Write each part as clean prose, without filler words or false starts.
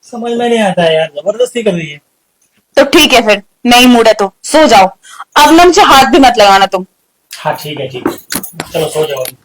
समझ में नहीं आता है यार, जबरदस्ती कर रही है। तो ठीक है फिर, नहीं मूड है तो सो जाओ। अब ना मुझे हाथ भी मत लगाना तुम। हाँ ठीक है ठीक है, चलो सो जाओ अभी।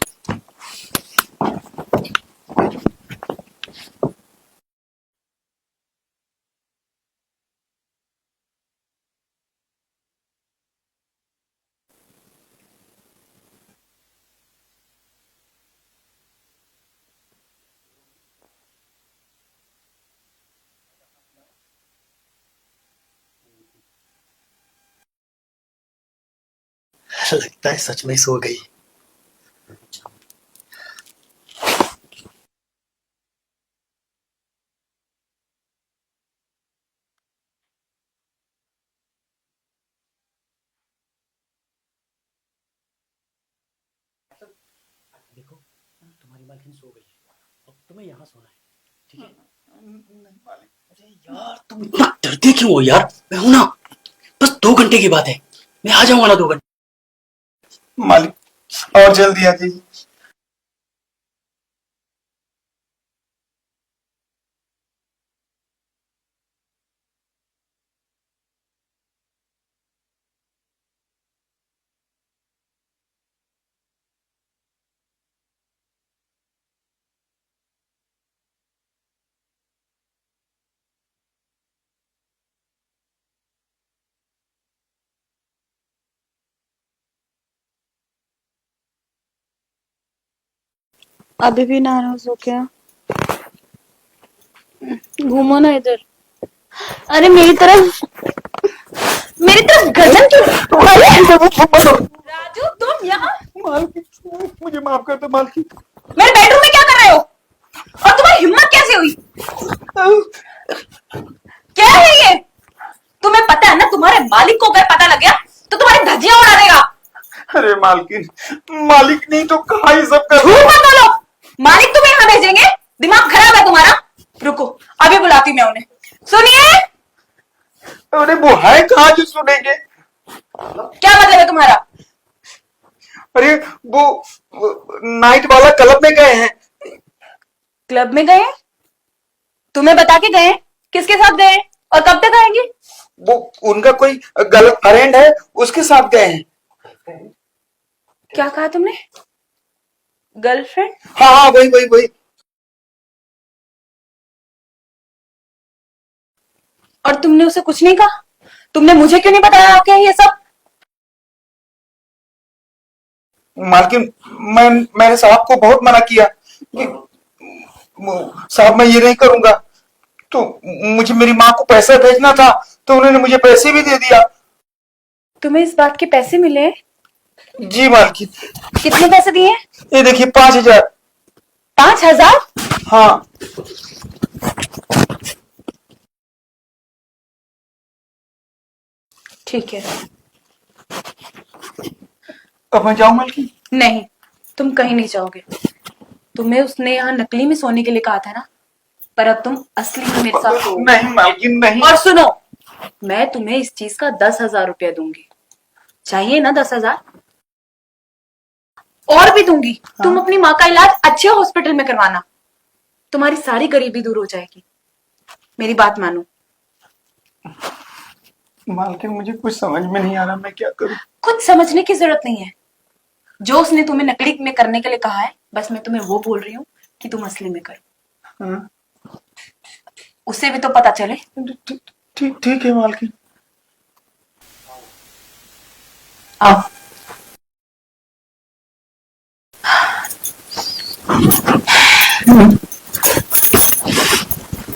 लगता है सच में सो गई। देखो, तुम्हारी मालकिन सो गई है, अब तुम्हें यहाँ सोना है, ठीक है? अरे यार तुम इतना डरते क्यों हो यार? मैं हूं ना, बस 2 घंटे की बात है, मैं आ जाऊंगा ना 2 घंटे। मालिक और जल्दी आ जाइए। अभी भी नाराज हो क्या? घूमो ना इधर। अरे मेरी तरफ गर्दन क्यों? राजू तुम यहाँ? मालकिन मुझे माफ कर दो मालकिन। मेरे बेडरूम में क्या कर रहे हो? और तुम्हारी हिम्मत कैसे हुई? क्या है ये? तुम्हें पता है ना, तुम्हारे मालिक को अगर पता लग गया तो तुम्हारी धज्जियां उड़ा देगा। अरे मालकिन, मालिक नहीं तो कहा ये सब कर। झूठ मत बोलो। मालिक तुम्हें यहाँ भेजेंगे? दिमाग खराब है तुम्हारा? रुको, अभी बुलाती मैं उन्हें। सुनिए। अरे वो है कहाँ जो सुनेंगे? क्या मतलब है तुम्हारा? अरे वो नाइट वाला क्लब में गए हैं। क्लब में गए? तुम्हें बता के गए? किसके साथ गए और कब तक आएंगे? वो उनका कोई गर्लफ्रेंड है, उसके साथ गए हैं। क्या कहा तुमने? गर्लफ्रेंड? हाँ हाँ वही वही वही। और तुमने उसे कुछ नहीं कहा? तुमने मुझे क्यों नहीं बताया क्या ये सब? मालकिन मैंने साहब को बहुत मना किया कि साहब मैं ये नहीं करूंगा, तो मुझे मेरी माँ को पैसा भेजना था तो उन्होंने मुझे पैसे भी दे दिया। तुम्हें इस बात के पैसे मिले? जी मालकिन। कितने पैसे दिए? ये देखिए 5,000। 5,000? हाँ। ठीक है। अब मैं जाऊं मालकिन? नहीं, तुम कहीं नहीं जाओगे। तुम्हें उसने यहाँ नकली में सोने के लिए कहा था ना, पर अब तुम असली में मेरे साथ सोओगे। नहीं मालकिन नहीं। और सुनो, मैं तुम्हें इस चीज का 10,000 रुपया दूंगी। चाहिए ना 10,000? और भी दूंगी। हाँ? तुम अपनी माँ का इलाज अच्छे हॉस्पिटल में करवाना, तुम्हारी सारी गरीबी दूर हो जाएगी। मेरी बात मानो। मालकिन मुझे कुछ समझ में नहीं आ रहा, मैं क्या करूं? कुछ समझने की जरूरत नहीं है। जो उसने तुम्हें नकली में करने के लिए कहा है, बस मैं तुम्हें वो बोल रही हूँ कि तुम असली में करो। हाँ? उससे भी तो पता चले। ठीक ठीक है मालकिन। आओ।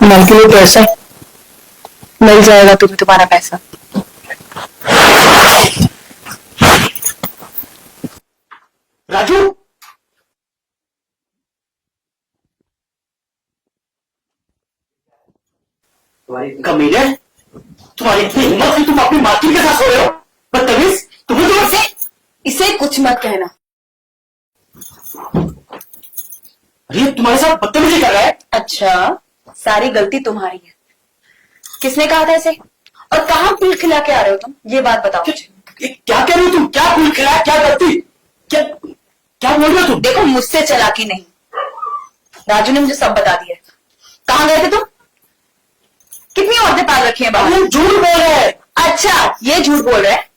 मालकिन ये पैसा मिल जाएगा तुम्हें, तुम्हारा पैसा। राजू, तुम्हारी कमीने, तुम्हारी इतनी हिम्मत है तुम अपनी मालकिन के साथ सो रहे हो? बदतमीज, तुम्हें तो इसे इसे कुछ मत कहना। अरे तुम्हारे साथ बदतमीजी कर रहा है। अच्छा, सारी गलती तुम्हारी है। किसने कहा था इसे? और कहाँ पील खिला के आ रहे हो तुम? ये बात बताओ। क्या कह रही हो तुम? क्या भूल खिलाया, क्या गलती, क्या क्या बोल रहे हो तुम? देखो, मुझसे चालाकी नहीं। राजू ने मुझे सब बता दिया। कहाँ गए थे तुम? कितनी औरतें पाल रखी हैं बाहर? ये झूठ बोल रहा है। अच्छा, ये झूठ बोल रहा है।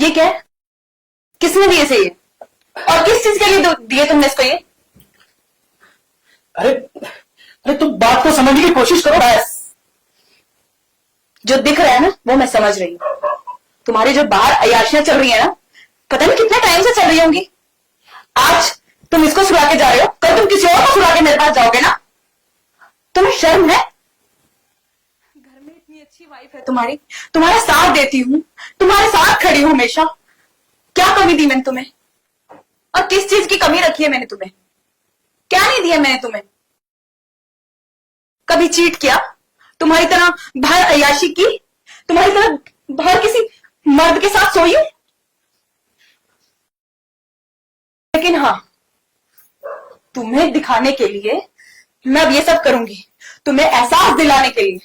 ये क्या है? किसने दिए से ये? और किस चीज के लिए दिए तुमने इसको ये? अरे अरे तुम बात को समझने की कोशिश करो। बस, जो दिख रहा है ना वो मैं समझ रही हूँ। तुम्हारी जो बाहर अय्याशियां चल रही है ना, पता नहीं कितने टाइम से चल रही होंगी। आज तुम इसको सुला के जा रहे हो, कल तुम किसी और को सुला के मेरे पास जाओगे ना। तुम्हें शर्म है? घर में इतनी अच्छी वाइफ है तुम्हारी, तुम्हारा साथ देती हूँ, तुम्हारे साथ खड़ी हूँ हमेशा। क्या कमी दी मैंने तुम्हें? और किस चीज की कमी रखी है मैंने तुम्हें? क्या नहीं दिया मैंने तुम्हें? कभी चीट किया? तुम्हारी तरह बाहर अय्याशी की? तुम्हारी तरह बाहर किसी मर्द के साथ सोई हूं? लेकिन हाँ, तुम्हें दिखाने के लिए मैं अब ये सब करूंगी। तुम्हें एहसास दिलाने के लिए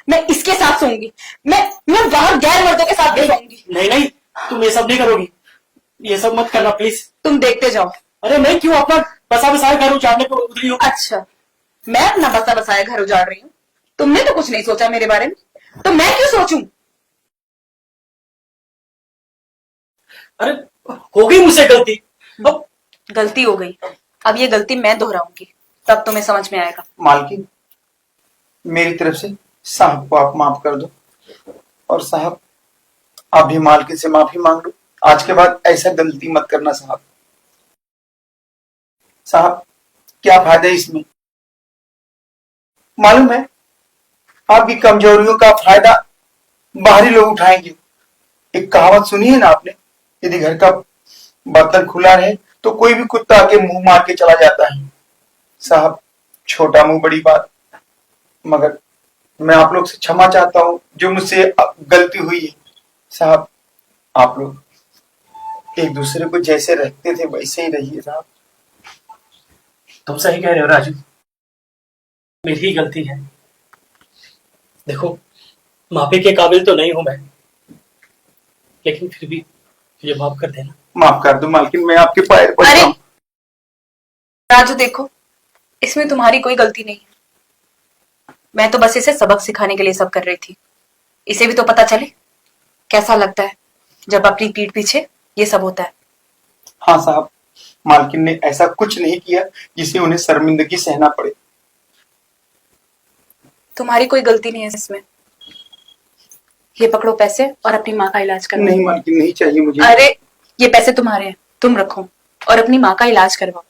मैं इसके साथ सोऊंगी। मैं बाहर गैर मर्दों के साथ भी सोऊंगी। नहीं नहीं, तुम ये सब नहीं करोगी। ये सब मत करना प्लीज। तुम देखते जाओ। अरे मैं क्यों अपना बसा बसाया घर उजाड़ने को उतरी हूँ? अच्छा, मैं अपना बसा बसाया घर उजाड़ रही हूँ? तुमने तो कुछ नहीं सोचा मेरे बारे में, तो मैं क्यों सोचूं? अरे हो गई मुझसे गलती। अब गलती हो गई, अब ये गलती मैं दोहराऊंगी, तब तुम्हें समझ में आएगा। मालकिन, मेरी तरफ से साहब को आप माफ कर दो, और साहब आप भी मालकिन से माफी मांग लो। आज के बाद ऐसा गलती मत करना साहब। साहब क्या फायदा है इसमें? मालूम है आपकी कमजोरियों का फायदा बाहरी लोग उठाएंगे। एक कहावत सुनी है ना आपने, यदि घर का बर्तन खुला रहे तो कोई भी कुत्ता आके मुंह मार के चला जाता है। साहब छोटा मुंह बड़ी बात, मगर मैं आप लोग से क्षमा चाहता हूं जो मुझसे गलती हुई है। साहब आप लोग एक दूसरे को जैसे रखते थे वैसे ही रहिए साहब। तुम सही कह रहे हो राजू, मेरी ही गलती है। देखो, माफी के काबिल तो नहीं हूं मैं, लेकिन फिर भी मुझे माफ कर देना। माफ कर दो मालकिन, मैं आपके पैर पड़ता अरे हूं। राजू देखो, इसमें तुम्हारी कोई गलती नहीं है। मैं तो बस इसे सबक सिखाने के लिए सब कर रही थी। इसे भी तो पता चले कैसा लगता है जब अपनी पीठ पीछे ये सब होता है। हाँ साहब, मालकिन ने ऐसा कुछ नहीं किया जिसे उन्हें शर्मिंदगी सहना पड़े। तुम्हारी कोई गलती नहीं है इसमें। ये पकड़ो पैसे और अपनी माँ का इलाज करो। नहीं मालकिन, नहीं चाहिए मुझे। अरे ये पैसे तुम्हारे हैं, तुम रखो और अपनी माँ का इलाज करवाओ।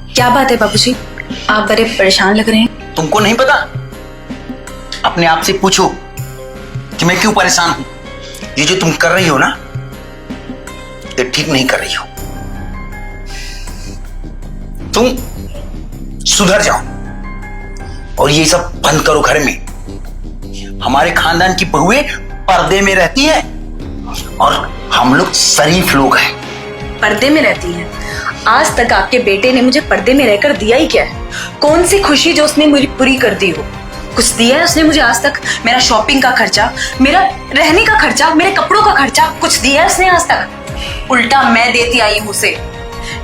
क्या बात है बाबूजी, आप बड़े परेशान लग रहे हैं। तुमको नहीं पता? अपने आप से पूछो कि मैं क्यों परेशान हूं। ये जो तुम कर रही हो ना, ये ठीक नहीं कर रही हो। तुम सुधर जाओ और ये सब बंद करो। घर में हमारे खानदान की बहुएं पर्दे में रहती है और हम लोग शरीफ लोग हैं। पर्दे में रहती हैं? आज तक आपके बेटे ने मुझे पर्दे में रहकर दिया ही क्या है? कौन सी खुशी जो उसने मुझे पूरी कर दी हो? कुछ दिया है उसने मुझे आज तक? मेरा शॉपिंग का खर्चा, मेरा रहने का खर्चा, मेरे कपड़ों का खर्चा, कुछ दिया है उसने आज तक? उल्टा मैं देती आई हूं उसे,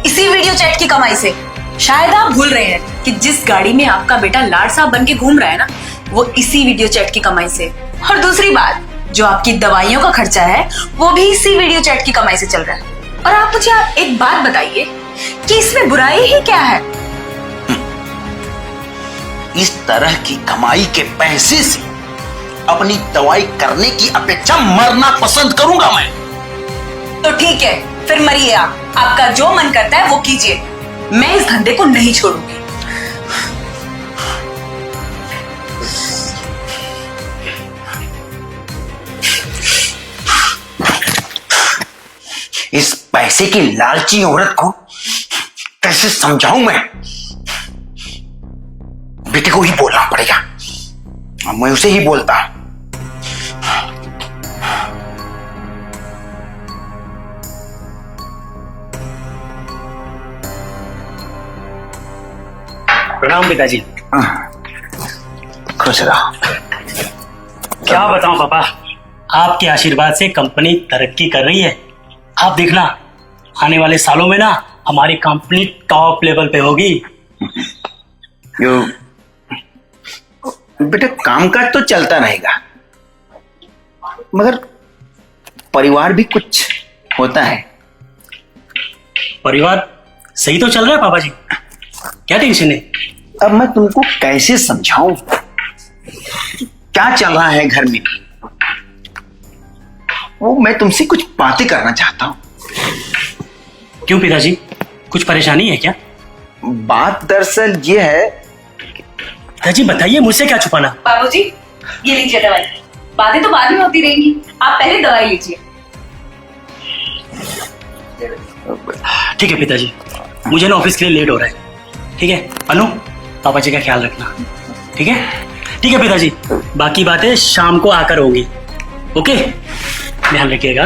इसी वीडियो चैट की कमाई से। शायद आप भूल रहे हैं कि जिस गाड़ी में आपका बेटा लाड साहब बन के घूम रहा है ना, वो इसी वीडियो चैट की कमाई से। और दूसरी बात, जो आपकी दवाइयों का खर्चा है वो भी इसी वीडियो चैट की कमाई से चल रहा है। और आप मुझे एक बात बताइए कि इसमें बुराई ही क्या है? इस तरह की कमाई के पैसे से अपनी दवाई करने की अपेक्षा मरना पसंद करूंगा मैं। तो ठीक है, फिर मरिए आप। आपका जो मन करता है वो कीजिए, मैं इस धंधे को नहीं छोड़ूंगी। इस पैसे की लालची औरत को कैसे समझाऊं मैं? बेटे को ही बोलना पड़ेगा। मैं उसे ही बोलता। प्रणाम पिताजी। खुश रहो। क्या बताऊं पापा, आपके आशीर्वाद से कंपनी तरक्की कर रही है। आप देखना, आने वाले सालों में ना हमारी कंपनी टॉप लेवल पे होगी। यो बेटा, कामकाज तो चलता रहेगा, मगर परिवार भी कुछ होता है। परिवार सही तो चल रहा है पापा जी, क्या टेंशन है? अब मैं तुमको कैसे समझाऊं क्या चल रहा है घर में? वो मैं तुमसे कुछ बातें करना चाहता हूं। क्यों पिताजी, कुछ परेशानी है क्या? बात दरअसल ये है। पिताजी बताइए, मुझसे क्या छुपाना। बाबूजी, ये लीजिए दवाई। बातें तो बाद में होती रहेंगी, आप पहले दवाई लीजिए। ठीक है पिताजी, मुझे ना ऑफिस के लिए लेट हो रहा है। ठीक है अनु, पापा जी का ख्याल रखना। ठीक है? ठीक है पिताजी, बाकी बातें शाम को आकर होंगी। ओके, ध्यान रखिएगा।